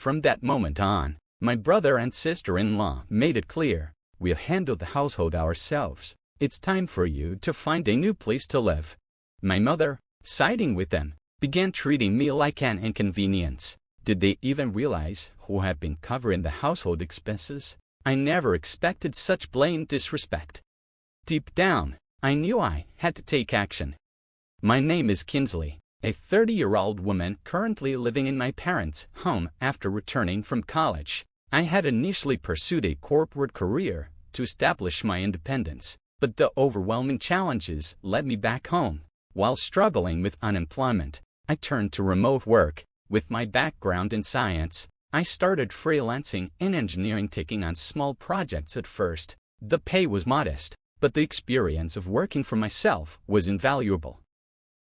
From that moment on, my brother and sister-in-law made it clear, we'll handle the household ourselves. It's time for you to find a new place to live. My mother, siding with them, began treating me like an inconvenience. Did they even realize who had been covering the household expenses? I never expected such blatant disrespect. Deep down, I knew I had to take action. My name is Kinsley, a 30-year-old woman currently living in my parents' home after returning from college. I had initially pursued a corporate career to establish my independence, but the overwhelming challenges led me back home. While struggling with unemployment, I turned to remote work. With my background in science, I started freelancing in engineering, taking on small projects at first. The pay was modest, but the experience of working for myself was invaluable.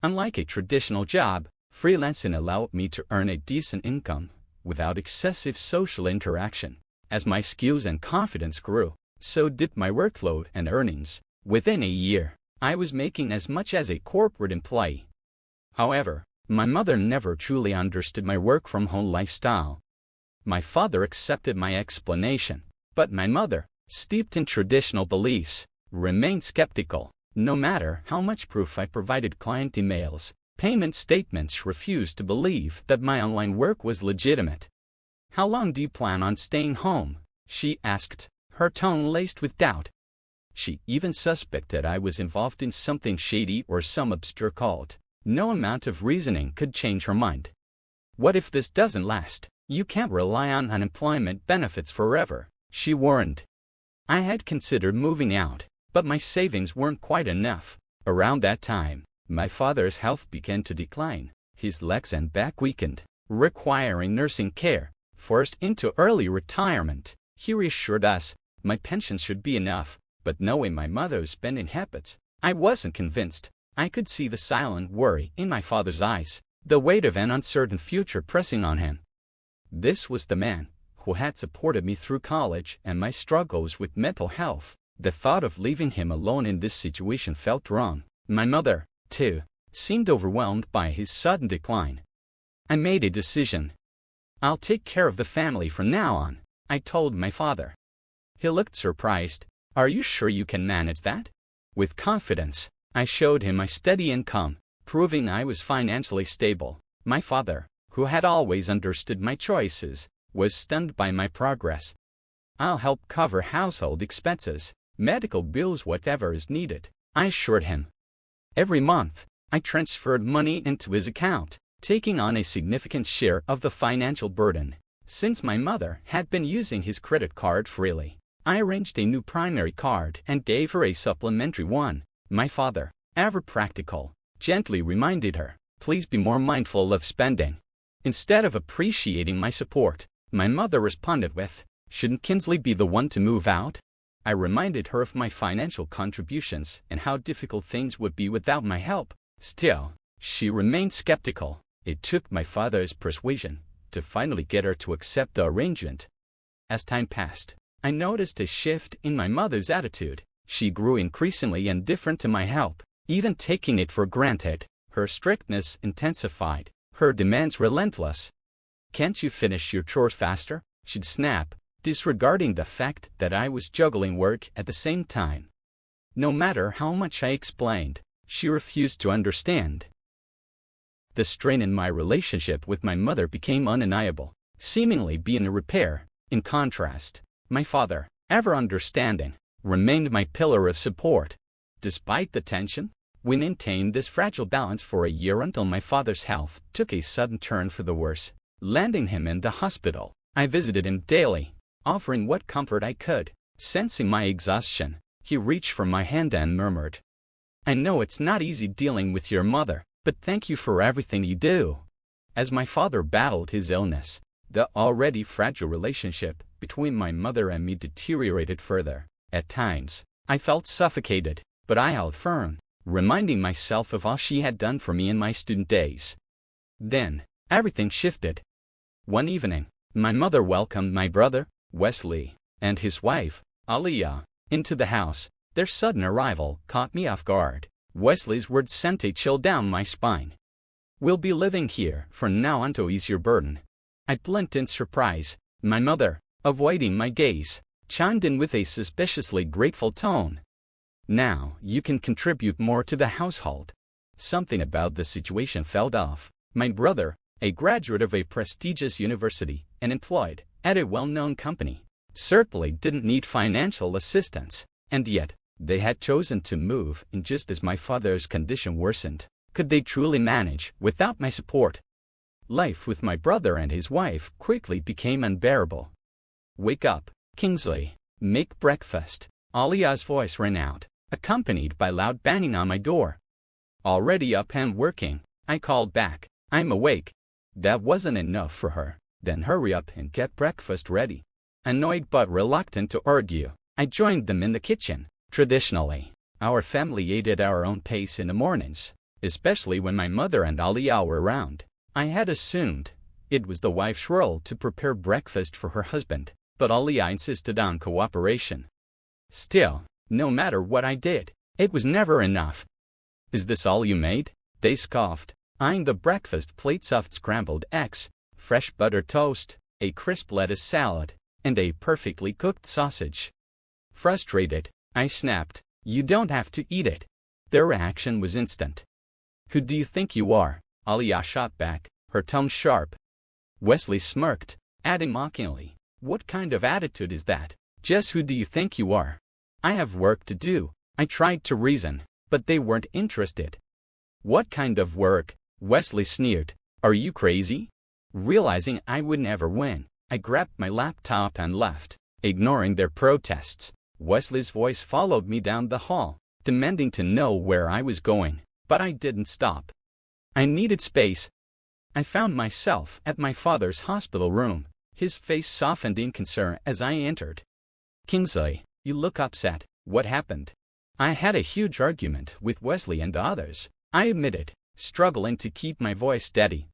Unlike a traditional job, freelancing allowed me to earn a decent income without excessive social interaction. As my skills and confidence grew, so did my workload and earnings. Within a year, I was making as much as a corporate employee. However, my mother never truly understood my work-from-home lifestyle. My father accepted my explanation, but my mother, steeped in traditional beliefs, remained skeptical. No matter how much proof I provided, client emails, payment statements, refused to believe that my online work was legitimate. "How long do you plan on staying home?" she asked, her tone laced with doubt. She even suspected I was involved in something shady or some obscure cult. No amount of reasoning could change her mind. "What if this doesn't last? You can't rely on unemployment benefits forever," she warned. I had considered moving out, but my savings weren't quite enough. Around that time, my father's health began to decline. His legs and back weakened, requiring nursing care. Forced into early retirement, he reassured us my pension should be enough, but knowing my mother's spending habits, I wasn't convinced. I could see the silent worry in my father's eyes, the weight of an uncertain future pressing on him. This was the man who had supported me through college and my struggles with mental health. The thought of leaving him alone in this situation felt wrong. My mother, too, seemed overwhelmed by his sudden decline. I made a decision. "I'll take care of the family from now on," I told my father. He looked surprised. "Are you sure you can manage that?" With confidence, I showed him my steady income, proving I was financially stable. My father, who had always understood my choices, was stunned by my progress. "I'll help cover household expenses, medical bills, whatever is needed," I assured him. Every month, I transferred money into his account, taking on a significant share of the financial burden. Since my mother had been using his credit card freely, I arranged a new primary card and gave her a supplementary one. My father, ever practical, gently reminded her, "Please be more mindful of spending." Instead of appreciating my support, my mother responded with, "Shouldn't Kinsley be the one to move out?" I reminded her of my financial contributions and how difficult things would be without my help. Still, she remained skeptical. It took my father's persuasion to finally get her to accept the arrangement. As time passed, I noticed a shift in my mother's attitude. She grew increasingly indifferent to my help, even taking it for granted. Her strictness intensified, her demands relentless. "Can't you finish your chores faster?" she'd snap, disregarding the fact that I was juggling work at the same time. No matter how much I explained, she refused to understand. The strain in my relationship with my mother became undeniable, seemingly beyond repair. In contrast, my father, ever understanding, remained my pillar of support. Despite the tension, we maintained this fragile balance for a year until my father's health took a sudden turn for the worse. Landing him in the hospital, I visited him daily, offering what comfort I could. Sensing my exhaustion, he reached for my hand and murmured, "I know it's not easy dealing with your mother, but thank you for everything you do." As my father battled his illness, the already fragile relationship between my mother and me deteriorated further. At times, I felt suffocated, but I held firm, reminding myself of all she had done for me in my student days. Then, everything shifted. One evening, my mother welcomed my brother, Wesley, and his wife, Aliyah, into the house. Their sudden arrival caught me off guard. Wesley's words sent a chill down my spine. "We'll be living here from now on to ease your burden." I blinked in surprise. My mother, avoiding my gaze, chimed in with a suspiciously grateful tone. Now you can contribute more to the household. Something about the situation felt off. My brother, a graduate of a prestigious university and employed at a well-known company, certainly didn't need financial assistance, and yet they had chosen to move in just as my father's condition worsened. Could they truly manage without my support? Life with my brother and his wife quickly became unbearable. "Wake up, Kinsley. Make breakfast." Alia's voice rang out, accompanied by loud banging on my door. "Already up and working," I called back. "I'm awake." That wasn't enough for her. "Then hurry up and get breakfast ready." Annoyed but reluctant to argue, I joined them in the kitchen. Traditionally, our family ate at our own pace in the mornings, especially when my mother and Alia were around. I had assumed it was the wife's role to prepare breakfast for her husband, but Alia insisted on cooperation. Still, no matter what I did, it was never enough. "Is this all you made?" they scoffed, eyeing the breakfast plate: soft scrambled eggs, fresh buttered toast, a crisp lettuce salad, and a perfectly cooked sausage. Frustrated, I snapped, "You don't have to eat it." Their reaction was instant. "Who do you think you are?" Alia shot back, her tone sharp. Wesley smirked, adding mockingly, "What kind of attitude is that? Just who do you think you are? I have work to do." I tried to reason, but they weren't interested. "What kind of work?" Wesley sneered. "Are you crazy?" Realizing I would never win, I grabbed my laptop and left, ignoring their protests. Wesley's voice followed me down the hall, demanding to know where I was going, but I didn't stop. I needed space. I found myself at my father's hospital room. His face softened in concern as I entered. "Kinsley, you look upset. What happened?" "I had a huge argument with Wesley and the others," I admitted, struggling to keep my voice steady.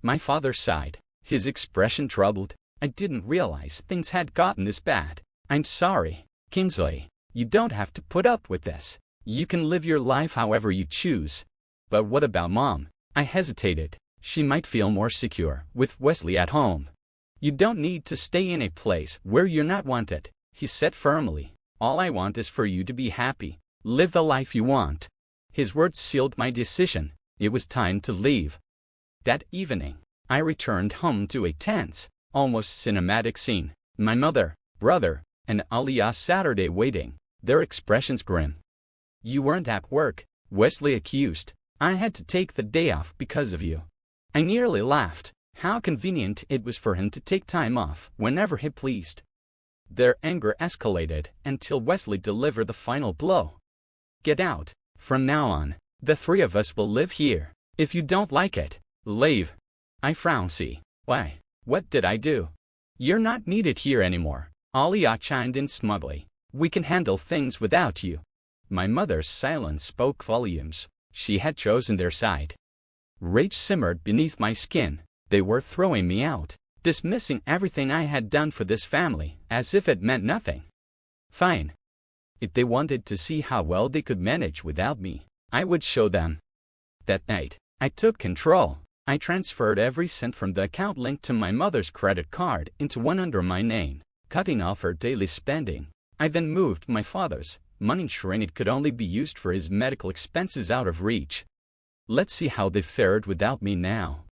My father sighed, his expression troubled. "I didn't realize things had gotten this bad. I'm sorry, Kinsley. You don't have to put up with this. You can live your life however you choose." "But what about Mom?" I hesitated. "She might feel more secure with Wesley at home." "You don't need to stay in a place where you're not wanted," he said firmly. "All I want is for you to be happy. Live the life you want." His words sealed my decision. It was time to leave. That evening, I returned home to a tense, almost cinematic scene. My mother, brother, and Alia Saturday waiting, their expressions grim. "You weren't at work," Wesley accused. "I had to take the day off because of you." I nearly laughed. How convenient it was for him to take time off whenever he pleased. Their anger escalated until Wesley delivered the final blow. "Get out. From now on, the three of us will live here. If you don't like it, leave." I frowned. "See, why? What did I do?" "You're not needed here anymore," Alia chimed in smugly. "We can handle things without you." My mother's silence spoke volumes. She had chosen their side. Rage simmered beneath my skin. They were throwing me out, dismissing everything I had done for this family as if it meant nothing. Fine. If they wanted to see how well they could manage without me, I would show them. That night, I took control. I transferred every cent from the account linked to my mother's credit card into one under my name, cutting off her daily spending. I then moved my father's money, ensuring it could only be used for his medical expenses out of reach. Let's see how they fared without me now.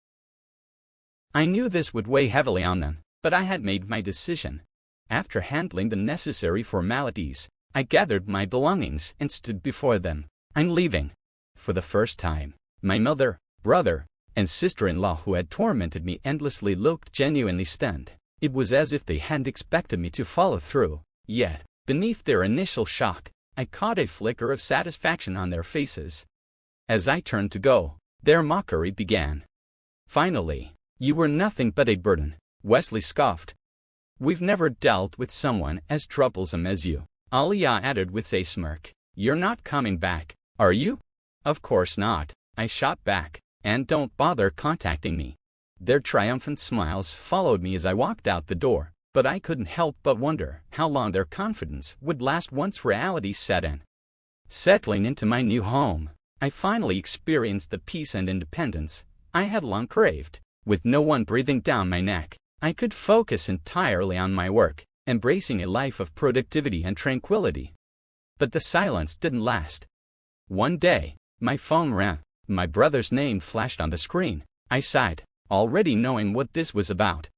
I knew this would weigh heavily on them, but I had made my decision. After handling the necessary formalities, I gathered my belongings and stood before them. "I'm leaving." For the first time, my mother, brother, and sister-in-law, who had tormented me endlessly, looked genuinely stunned. It was as if they hadn't expected me to follow through. Yet, beneath their initial shock, I caught a flicker of satisfaction on their faces. As I turned to go, their mockery began. "Finally, you were nothing but a burden," Wesley scoffed. "We've never dealt with someone as troublesome as you," Alia added with a smirk. "You're not coming back, are you?" "Of course not," I shot back. "And don't bother contacting me." Their triumphant smiles followed me as I walked out the door, but I couldn't help but wonder how long their confidence would last once reality set in. Settling into my new home, I finally experienced the peace and independence I had long craved. With no one breathing down my neck, I could focus entirely on my work, embracing a life of productivity and tranquility. But the silence didn't last. One day, my phone rang. My brother's name flashed on the screen. I sighed, already knowing what this was about.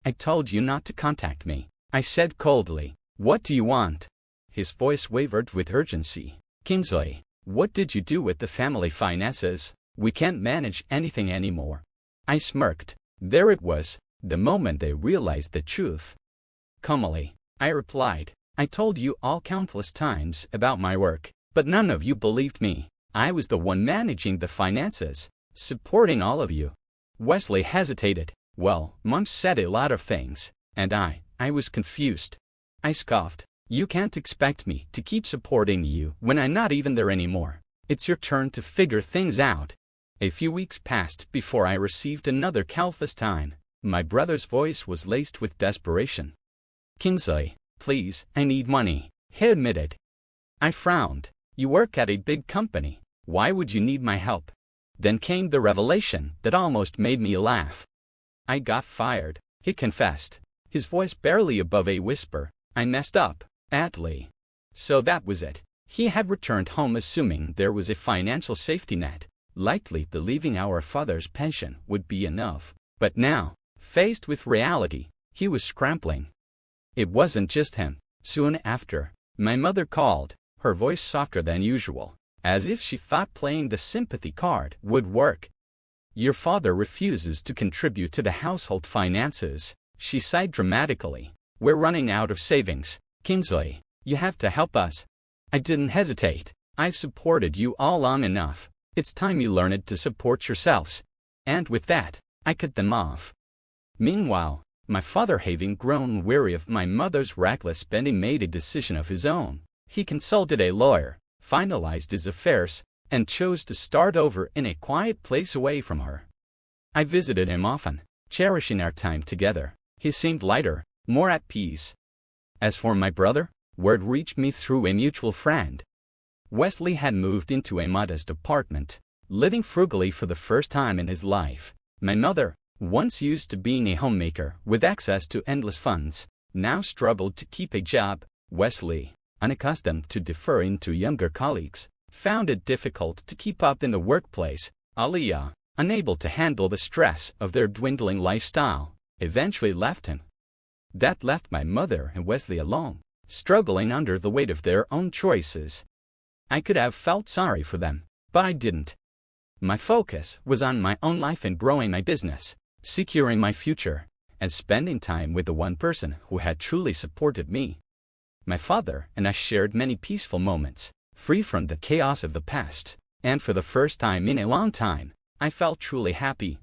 "I told you not to contact me," I said coldly. "What do you want?" His voice wavered with urgency. "Kinsley, what did you do with the family finances? We can't manage anything anymore." I smirked. There it was, the moment they realized the truth. "Calmly," I replied. "I told you all countless times about my work, but none of you believed me. I was the one managing the finances, supporting all of you." Wesley hesitated. "Well, Mom said a lot of things, and I was confused." I scoffed. "You can't expect me to keep supporting you when I'm not even there anymore. It's your turn to figure things out." A few weeks passed before I received another call. This time, my brother's voice was laced with desperation. "Kinsley, please, I need money," he admitted. I frowned. "You work at a big company. Why would you need my help?" Then came the revelation that almost made me laugh. "I got fired," he confessed, his voice barely above a whisper. "I messed up, badly." So that was it. He had returned home assuming there was a financial safety net, likely believing our father's pension would be enough. But now, faced with reality, he was scrambling. It wasn't just him. Soon after, my mother called, her voice softer than usual, as if she thought playing the sympathy card would work. "Your father refuses to contribute to the household finances," she sighed dramatically. "We're running out of savings. Kinsley, you have to help us." I didn't hesitate. "I've supported you all long enough. It's time you learned to support yourselves." And with that, I cut them off. Meanwhile, my father, having grown weary of my mother's reckless spending, made a decision of his own. He consulted a lawyer, finalized his affairs, and chose to start over in a quiet place away from her. I visited him often, cherishing our time together. He seemed lighter, more at peace. As for my brother, word reached me through a mutual friend. Wesley had moved into a modest apartment, living frugally for the first time in his life. My mother, once used to being a homemaker with access to endless funds, now struggled to keep a job. Wesley, unaccustomed to deferring to younger colleagues, found it difficult to keep up in the workplace. Aliyah, unable to handle the stress of their dwindling lifestyle, eventually left him. That left my mother and Wesley alone, struggling under the weight of their own choices. I could have felt sorry for them, but I didn't. My focus was on my own life and growing my business, securing my future, and spending time with the one person who had truly supported me. My father and I shared many peaceful moments, free from the chaos of the past, and for the first time in a long time, I felt truly happy.